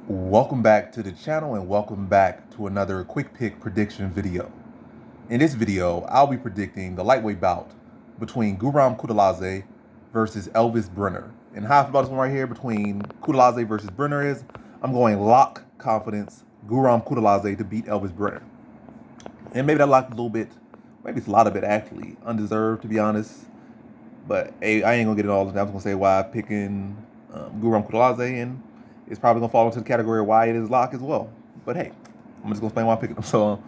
Welcome back to the channel and welcome back to another quick pick prediction video. In this video, I'll be predicting the lightweight bout between Guram Kuteladze versus Elves Brener. And how I feel about this one right here between Kuteladze versus Brener is, I'm going lock confidence Guram Kuteladze to beat Elves Brener. And maybe that lock a little bit, maybe it's a lot of it actually, undeserved to be honest. But hey, I ain't gonna get it all. I'm just gonna say why I'm picking Guram Kuteladze, and it's probably gonna fall into the category of why it is lock as well. But hey, I'm just gonna explain why I'm picking them. So,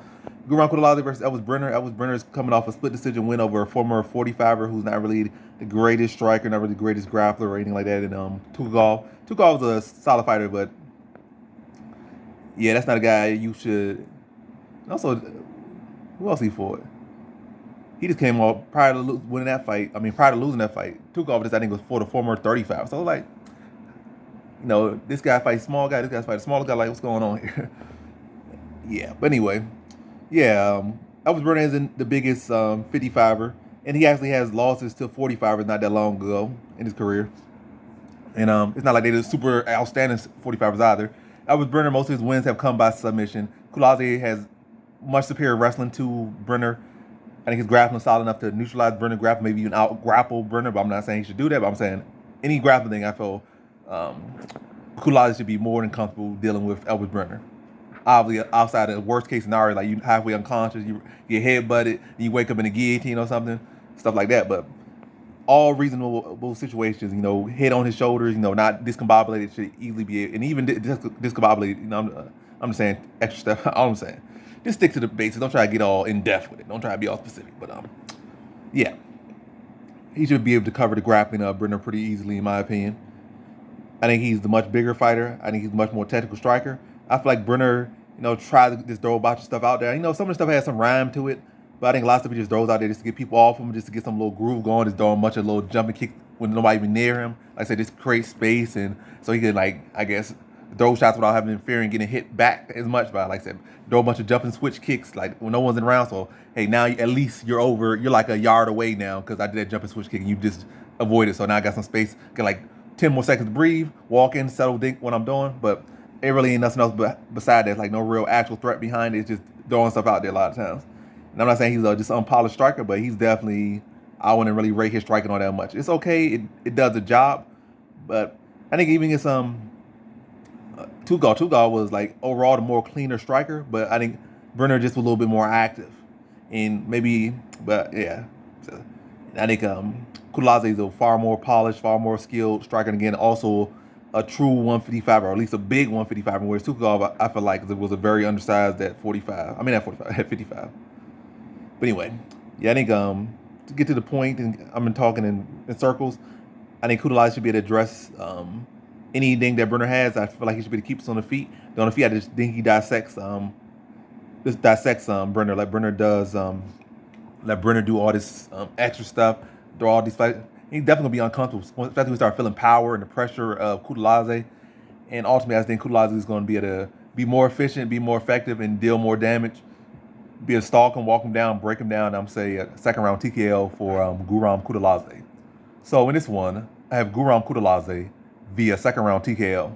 Guram Kuteladze versus Elves Brener. Elves Brener is coming off a split decision win over a former 45er who's not really the greatest striker, not really the greatest grappler or anything like that. And Tukhugov was a solid fighter, but yeah, that's not a guy you should. Also, who else he fought? He just came off prior to winning that fight. I mean, prior to losing that fight, Tukhugov just I think was for the former 35. So like, you know, this guy fights small guy. This guy fights smaller guy. Like, what's going on here? Yeah, but anyway, yeah, Elves Brener isn't the biggest 55er, and he actually has losses to 45ers not that long ago in his career. And it's not like they're super outstanding 45ers either. Elves Brener, most of his wins have come by submission. Kuteladze has much superior wrestling to Brener. I think his grappling is solid enough to neutralize Brener grapple, maybe even out grapple Brener, but I'm not saying he should do that. But I'm saying any grappling thing, I feel Kuteladze should be more than comfortable dealing with Elves Brener. Obviously, outside of the worst case scenario, like you halfway unconscious, you get head butted, you wake up in a guillotine or something, stuff like that. But all reasonable situations, you know, head on his shoulders, you know, not discombobulated, should easily be, and even discombobulated, you know, I'm just saying extra stuff. All I'm saying, just stick to the basics. Don't try to get all in depth with it. Don't try to be all specific. But yeah, he should be able to cover the grappling of Brener pretty easily, in my opinion. I think he's the much bigger fighter. I think he's a much more technical striker. I feel like Brener, you know, tries to just throw a bunch of stuff out there. You know, some of the stuff has some rhyme to it, but I think a lot of stuff he just throws out there just to get people off him, just to get some little groove going, just throwing a bunch of little jumping kicks when nobody even near him. Like I said, just create space, and so he can, like, I guess, throw shots without having to fear and getting hit back as much. But like I said, throw a bunch of jumping switch kicks, like when no one's around. So hey, now at least you're like a yard away now because I did that jumping switch kick and you just avoided. So now I got some space, get like 10 more seconds to breathe, walk in, settle, think what I'm doing. But it really ain't nothing else but beside that. Like no real actual threat behind it. It's just throwing stuff out there a lot of times. And I'm not saying he's just an unpolished striker, but he's definitely, I wouldn't really rate his striking on that much. It's okay. It does the job. But I think even it's Tukhugov was like overall the more cleaner striker, but I think Brener just was a little bit more active. And maybe, but yeah. So I think Kuteladze is a far more polished, far more skilled striker, and again, also a true 155, or at least a big 155. Whereas Tukhugov, I feel like it was a very undersized at 45. I mean, at 45, at 55. But anyway, yeah, I think to get to the point, and I've been talking in circles, I think Kuteladze should be able to address anything that Brener has. I feel like he should be able to keep us on the feet. On the feet, I just think he dissects Brener, like Brener does. Let Brener do all this extra stuff, throw all these fights. He's definitely gonna be uncomfortable, especially when we start feeling power and the pressure of Kuteladze. And ultimately, I think Kuteladze is going to be able to be more efficient, be more effective, and deal more damage. Be a stalk him, walk him down, break him down. I'm say a second round TKO for Guram Kuteladze. So in this one, I have Guram Kuteladze via second round TKO.